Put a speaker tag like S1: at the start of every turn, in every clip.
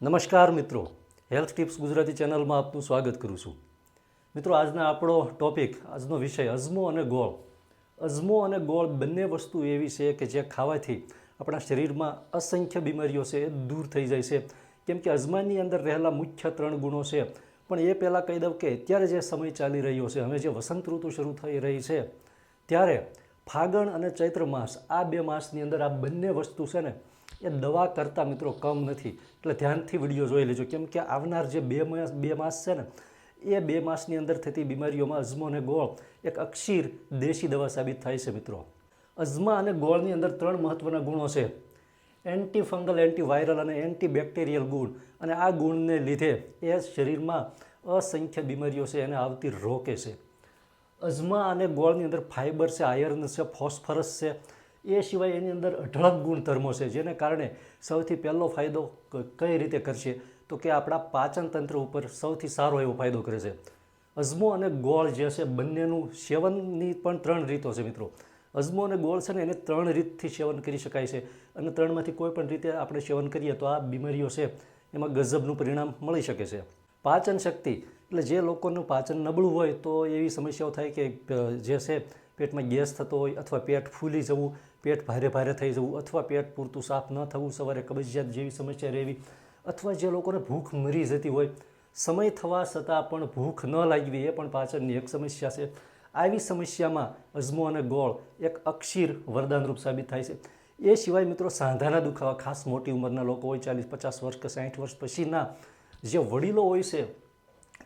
S1: નમસ્કાર મિત્રો, health tips Gujarati ચેનલમાં આપનું સ્વાગત કરું છું. મિત્રો, આજનો વિષય અજમો અને ગોળ. અજમો અને ગોળ બંને વસ્તુ એવી છે કે જે ખાવાથી આપણા શરીરમાં અસંખ્ય બીમારીઓ છે એ દૂર થઈ જાય છે. કેમ કે અજમાની અંદર રહેલા મુખ્ય 3 ગુણો છે. પણ એ પહેલાં કહી દઉં કે અત્યારે જે સમય ચાલી રહ્યો છે, હવે જે વસંત ઋતુ શરૂ થઈ રહી છે, ત્યારે ફાગણ અને ચૈત્ર માસ, આ 2 માસની અંદર આ બંને વસ્તુ છે ને એ દવા કરતાં મિત્રો કમ નથી. એટલે ધ્યાનથી વિડીયો જોઈ લેજો, કેમ કે આવનાર જે બે માસ છે ને, એ 2 માસની અંદર થતી બીમારીઓમાં અજમો અને ગોળ એક અક્ષીર દેશી દવા સાબિત થાય છે. મિત્રો, અજમા અને ગોળની અંદર 3 મહત્ત્વના ગુણો છે: એન્ટી ફંગલ, એન્ટીવાયરલ અને એન્ટીબેક્ટેરિયલ ગુણ. અને આ ગુણને લીધે એ શરીરમાં અસંખ્ય બીમારીઓ છે એને આવતી રોકે છે. અજમા અને ગોળની અંદર ફાઇબર છે, આયર્ન છે, ફોસ્ફરસ છે. એ સિવાય એની અંદર અઢળક ગુણધર્મો છે, જેને કારણે સૌથી પહેલો ફાયદો કઈ રીતે કરશે તો કે આપણા પાચન તંત્ર ઉપર સૌથી સારો એવો ફાયદો કરે છે. અજમો અને ગોળ જે છે બંનેનું સેવનની પણ 3 રીતો છે. મિત્રો, અજમો અને ગોળ છે ને એને 3 રીતથી સેવન કરી શકાય છે, અને 3માંથી કોઈ પણ રીતે આપણે સેવન કરીએ તો આ બીમારીઓ છે એમાં ગજબનું પરિણામ મળી શકે છે. પાચન શક્તિ, એટલે જે લોકોનું પાચન નબળું હોય તો એવી સમસ્યાઓ થાય કે જે છે પેટમાં ગેસ થતો હોય, અથવા પેટ ફૂલી જવું, પેટ ભારે ભારે થઈ જવું, અથવા પેટ પૂરતું સાફ ન થવું, સવારે કબજિયાત જેવી સમસ્યા રહેવી, અથવા જે લોકોને ભૂખ મરી જતી હોય, સમય થવા છતાં પણ ભૂખ ન લાગવી, એ પણ પાચનની એક સમસ્યા છે. આવી સમસ્યામાં અજમો અને ગોળ એક અક્ષીર વરદાનરૂપ સાબિત થાય છે. એ સિવાય મિત્રો, સાંધાના દુખાવા, ખાસ મોટી ઉંમરના લોકો હોય, 40-50 વર્ષ કે 60 વર્ષ પછીના જે વડીલો હોય છે,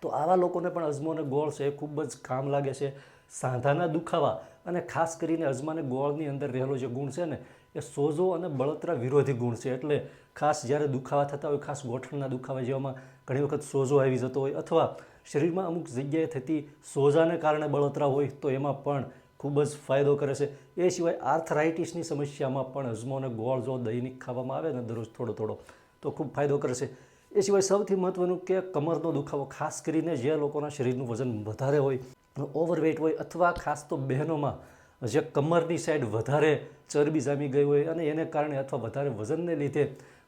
S1: તો આવા લોકોને પણ અજમો અને ગોળ છે એ ખૂબ જ કામ લાગે છે. સાંધાના દુખાવા, અને ખાસ કરીને અજમા અને ગોળની અંદર રહેલો જે ગુણ છે ને એ સોજો અને બળતરા વિરોધી ગુણ છે. એટલે ખાસ જ્યારે દુખાવા થતા હોય, ખાસ ગોઠણના દુખાવા જેવામાં ઘણી વખત સોજો આવી જતો હોય, અથવા શરીરમાં અમુક જગ્યાએ થતી સોજાને કારણે બળતરા હોય, તો એમાં પણ ખૂબ જ ફાયદો કરે છે. એ સિવાય આર્થરાઇટિસની સમસ્યામાં પણ અજમો અને ગોળ જો દૈનિક ખાવામાં આવે ને દરરોજ થોડો તો ખૂબ ફાયદો કરે છે. એ સિવાય સૌથી મહત્ત્વનું કે કમરનો દુખાવો, ખાસ કરીને જે લોકોના શરીરનું વજન વધારે હોય, ઓવરવેઇટ હોય, અથવા ખાસ તો બહેનોમાં જે કમરની સાઈડ વધારે ચરબી જામી ગઈ હોય અને એને કારણે અથવા વધારે વજનને લીધે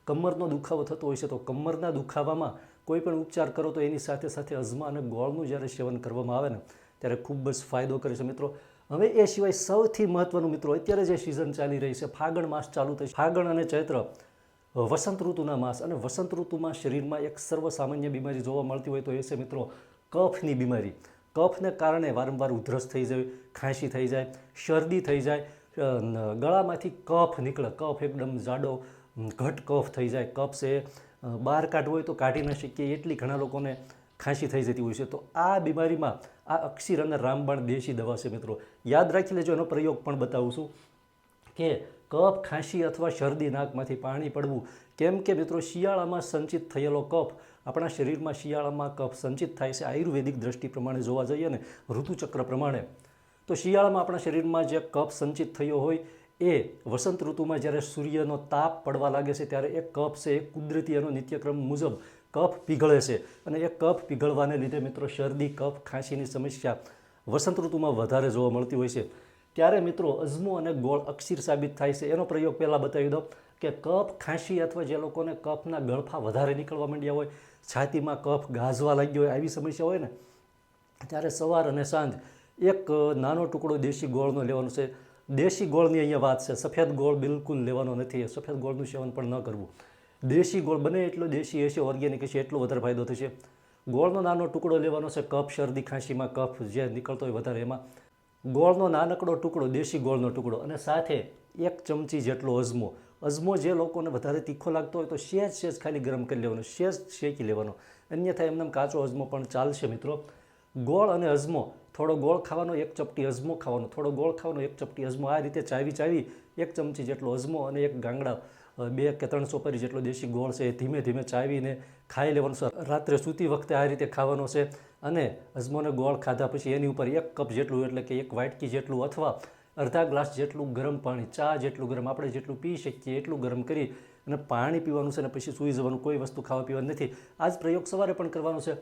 S1: કમરનો દુખાવો થતો હોય છે, તો કમરના દુખાવામાં કોઈ પણ ઉપચાર કરો તો એની સાથે સાથે અજમા અને ગોળનું જ્યારે સેવન કરવામાં આવે ને ત્યારે ખૂબ જ ફાયદો કરે છે. મિત્રો, હવે એ સિવાય સૌથી મહત્ત્વનું મિત્રો, અત્યારે જે સિઝન ચાલી રહી છે, ફાગણ માસ ચાલુ થઈ છે. ફાગણ અને ચૈત્ર વસંત ઋતુના માસ, અને વસંત ઋતુમાં શરીરમાં એક સર્વસામાન્ય બીમારી જોવા મળતી હોય તો એ છે મિત્રો કફની બીમારી. કફને કારણે વારંવાર ઉધરસ થઈ જાય, ખાંસી થઈ જાય, શરદી થઈ જાય, ગળામાંથી કફ નીકળે, કફ એકદમ જાડો ઘટ કફ થઈ જાય, કફ છે બહાર કાઢવો હોય તો કાઢી ન શકીએ એટલી ઘણા લોકોને ખાંસી થઈ જતી હોય છે. તો આ બીમારીમાં આ અક્ષીર અને રામબાણ દેશી દવા છે. મિત્રો, યાદ રાખી લેજો, એનો પ્રયોગ પણ બતાવું છું કે કફ, ખાંસી અથવા શરદી, નાકમાંથી પાણી પડવું. કેમ કે મિત્રો, શિયાળામાં સંચિત થયેલો કફ, આપણા શરીરમાં શિયાળામાં કફ સંચિત થાય છે. આયુર્વેદિક દ્રષ્ટિ પ્રમાણે જોવા જઈએ ને, ઋતુચક્ર પ્રમાણે, તો શિયાળામાં આપણા શરીરમાં જે કફ સંચિત થયો હોય એ વસંત ઋતુમાં જ્યારે સૂર્યનો તાપ પડવા લાગે છે ત્યારે એ કફ છે એ કુદરતી એનો નિત્યક્રમ મુજબ કફ પીગળે છે. અને એ કફ પીગળવાને લીધે મિત્રો શરદી, કફ, ખાંસીની સમસ્યા વસંત ઋતુમાં વધારે જોવા મળતી હોય છે. ત્યારે મિત્રો અજમો અને ગોળ અક્ષીર સાબિત થાય છે. એનો પ્રયોગ પહેલાં બતાવી દો કે કફ, ખાંસી અથવા જે લોકોને કફના ગળફા વધારે નીકળવા માંડ્યા હોય, છાતીમાં કફ ગાજવા લાગ્યો હોય, આવી સમસ્યા હોય ને, ત્યારે સવાર અને સાંજ એક નાનો ટુકડો દેશી ગોળનો લેવાનો છે. દેશી ગોળની અહીંયા વાત છે, સફેદ ગોળ બિલકુલ લેવાનો નથી. સફેદ ગોળનું સેવન પણ ન કરવું. દેશી ગોળ બને એટલો દેશી હશે, ઓર્ગેનિક હશે, એટલો વધારે ફાયદો થશે. ગોળનો નાનો ટુકડો લેવાનો છે. કફ, શરદી, ખાંસીમાં કફ જે નીકળતો હોય વધારે, એમાં ગોળનો નાનકડો ટુકડો, દેશી ગોળનો ટુકડો, અને સાથે 1 ચમચી જેટલો અજમો. અજમો જે લોકોને વધારે તીખો લાગતો હોય તો સહેજ ખાલી ગરમ કરી લેવાનો, સહેજ શેકી લેવાનો, અન્યથા એમને કાચો અજમો પણ ચાલશે. મિત્રો, ગોળ અને અજમો, થોડો ગોળ ખાવાનો, 1 ચપટી અજમો ખાવાનો, થોડો ગોળ ખાવાનો, 1 ચપટી અજમો, આ રીતે ચાવી 1 ચમચી જેટલો અજમો અને 1 ગાંગડા 2 કે 3 સોપારી જેટલો દેશી ગોળ છે એ ધીમે ધીમે ચાવીને ખાઈ લેવાનો છે. રાત્રે સૂતી વખતે આ રીતે ખાવાનો છે. અને અજમો અને ગોળ ખાધા પછી એની ઉપર 1 કપ જેટલું, એટલે કે 1 વાટકી જેટલું અથવા અડધા ગ્લાસ જેટલું ગરમ પાણી, ચા જેટલું ગરમ, આપણે જેટલું પી શકીએ એટલું ગરમ કરી અને પાણી પીવાનું છે. અને પછી સૂઈ જવાનું, કોઈ વસ્તુ ખાવા પીવાની નથી. આ જ પ્રયોગ સવારે પણ કરવાનો છે.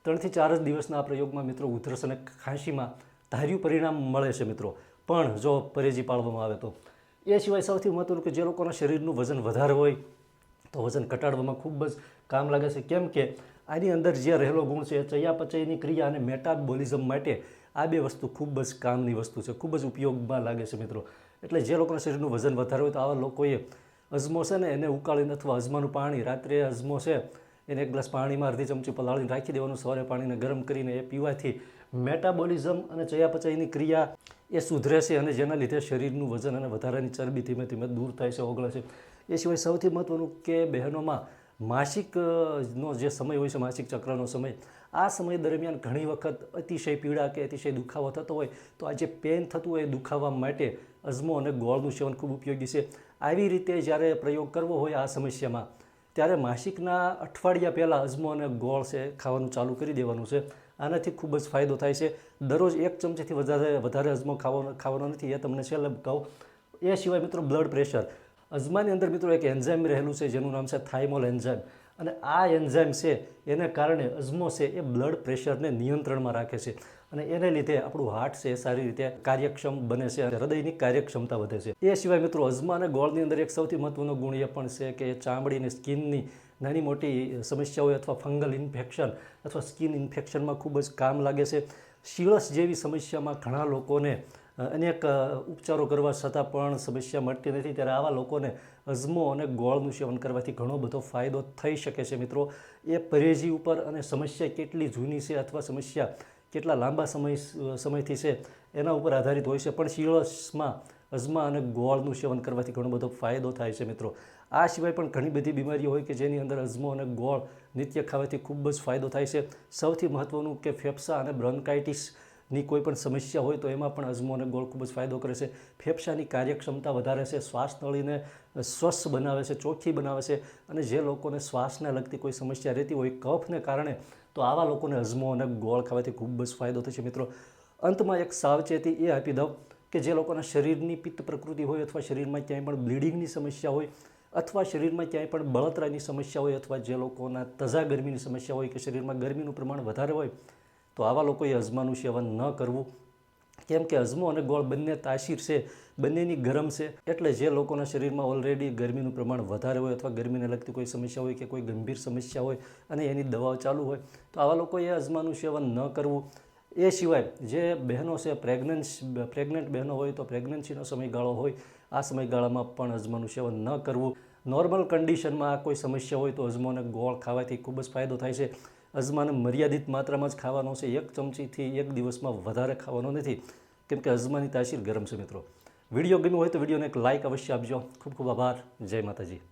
S1: 3 થી 4 જ દિવસના આ પ્રયોગમાં મિત્રો ઉધરસ અને ખાંસીમાં ધાર્યું પરિણામ મળે છે. મિત્રો, પણ જો પરેજી પાળવામાં આવે તો. એ સિવાય સૌથી મહત્ત્વનું કે જે લોકોના શરીરનું વજન વધારે હોય તો વજન ઘટાડવામાં ખૂબ જ કામ લાગે છે. કેમ કે આની અંદર જે રહેલો ગુણ છે ચયાપચયની ક્રિયા અને મેટાબોલિઝમ માટે આ બે વસ્તુ ખૂબ જ કામની વસ્તુ છે, ખૂબ જ ઉપયોગમાં લાગે છે મિત્રો. એટલે જે લોકોના શરીરનું વજન વધારે હોય તો આવા લોકોએ અજમો છે ને એને ઉકાળીને અથવા અજમાનું પાણી રાત્રે અજમો છે એને એક ગ્લાસ પાણીમાં અડધી ચમચી પલાળીને રાખી દેવાનું, સવારે પાણીને ગરમ કરીને એ પીવાથી મેટાબોલિઝમ અને ચયાપચયની ક્રિયા એ સુધરે છે અને જેના લીધે શરીરનું વજન અને વધારાની ચરબી ધીમે ધીમે દૂર થાય છે, ઓગળે છે. એ સિવાય સૌથી મહત્ત્વનું કે બહેનોમાં માસિકનો જે સમય હોય છે, માસિક ચક્રનો સમય, આ સમય દરમિયાન ઘણી વખત અતિશય પીડા કે અતિશય દુખાવો થતો હોય તો આ જે પેન થતું હોય એ દુખાવા માટે અજમો અને ગોળનું સેવન ખૂબ ઉપયોગી છે. આવી રીતે જ્યારે પ્રયોગ કરવો હોય આ સમસ્યામાં ત્યારે માસિકના અઠવાડિયા પહેલાં અજમો અને ગોળ છે ખાવાનું ચાલુ કરી દેવાનું છે. આનાથી ખૂબ જ ફાયદો થાય છે. દરરોજ 1 ચમચીથી વધારે અજમો ખાવાનો નથી, એ તમને છેલ્લે કહું. એ સિવાય મિત્રો બ્લડ પ્રેશર, અજમાની અંદર મિત્રો એક એન્ઝાઇમ રહેલું છે જેનું નામ છે થાઇમોલ એન્ઝાઇમ, અને આ એન્ઝાઇમ છે એને કારણે અજમો છે એ બ્લડ પ્રેશરને નિયંત્રણમાં રાખે છે અને એને લીધે આપણું હાર્ટ છે એ સારી રીતે કાર્યક્ષમ બને છે અને હૃદયની કાર્યક્ષમતા વધે છે. એ સિવાય મિત્રો અજમા અને ગોળની અંદર એક સૌથી મહત્ત્વનો ગુણ એ પણ છે કે ચામડી અને સ્કિનની નાની મોટી સમસ્યા હોય અથવા ફંગલ ઇન્ફેક્શન અથવા સ્કિન ઇન્ફેક્શનમાં ખૂબ જ કામ લાગે છે. શીળસ જેવી સમસ્યામાં ઘણા લોકોને અનેક ઉપચારો કરવા છતાં પણ સમસ્યા મળતી નથી, ત્યારે આવા લોકોને અજમો અને ગોળનું સેવન કરવાથી ઘણો બધો ફાયદો થઈ શકે છે મિત્રો. એ પરેજી ઉપર અને સમસ્યા કેટલી જૂની છે અથવા સમસ્યા કેટલા લાંબા સમયથી છે એના ઉપર આધારિત હોય છે, પણ શીળસમાં અજમા અને ગોળનું સેવન કરવાથી ઘણો બધો ફાયદો થાય છે મિત્રો. આ સિવાય પણ ઘણી બધી બીમારીઓ હોય કે જેની અંદર અજમો અને ગોળ નિત્ય ખાવાથી ખૂબ જ ફાયદો થાય છે. સૌથી મહત્ત્વનું કે ફેફસા અને બ્રોન્કાઇટિસની કોઈ પણ સમસ્યા હોય તો એમાં પણ અજમો અને ગોળ ખૂબ જ ફાયદો કરે છે. ફેફસાની કાર્યક્ષમતા વધારે છે, શ્વાસ નળીને સ્વસ્થ બનાવે છે, ચોખ્ખી બનાવે છે, અને જે લોકોને શ્વાસને લગતી કોઈ સમસ્યા રહેતી હોય કફને કારણે તો આવા લોકોને અજમો અને ગોળ ખાવાથી ખૂબ જ ફાયદો થશે મિત્રો. અંતમાં એક સાવચેતી એ આપી દઉં કે જે લોકોના શરીરની પિત્ત પ્રકૃતિ હોય અથવા શરીરમાં ક્યાંય પણ બ્લીડિંગની સમસ્યા હોય અથવા શરીરમાં ક્યાંય પણ બળતરાની સમસ્યા હોય અથવા જે લોકોના તજા ગરમીની સમસ્યા હોય કે શરીરમાં ગરમીનું પ્રમાણ વધારે હોય તો આવા લોકોએ અજમાનું સેવન ન કરવું. કેમ કે અજમો અને ગોળ બંને તાસીર છે, બંનેની ગરમ છે. એટલે જે લોકોના શરીરમાં ઓલરેડી ગરમીનું પ્રમાણ વધારે હોય અથવા ગરમીને લગતી કોઈ સમસ્યા હોય કે કોઈ ગંભીર સમસ્યા હોય અને એની દવાઓ ચાલુ હોય તો આવા લોકોએ અજમાનું સેવન ન કરવું. એ સિવાય જે બહેનો છે પ્રેગ્નન્ટ બહેનો હોય તો પ્રેગ્નન્સીનો સમયગાળો હોય આ સમયગાળામાં પણ અજમાનું સેવન ન કરવું. નોર્મલ કન્ડિશનમાં કોઈ સમસ્યા હોય તો અજમો અને ગોળ ખાવાથી ખૂબ જ ફાયદો થાય છે. અજમાને મર્યાદિત માત્રામાં જ ખાવાનો છે, 1 ચમચીથી 1 દિવસમાં વધારે ખાવાનો નથી, કેમ કે અજમાની તાસીર ગરમ છે મિત્રો. વિડીયો ગમ્યો હોય તો વિડીયોને એક લાઇક અવશ્ય આપજો. ખૂબ ખૂબ આભાર. જય માતાજી.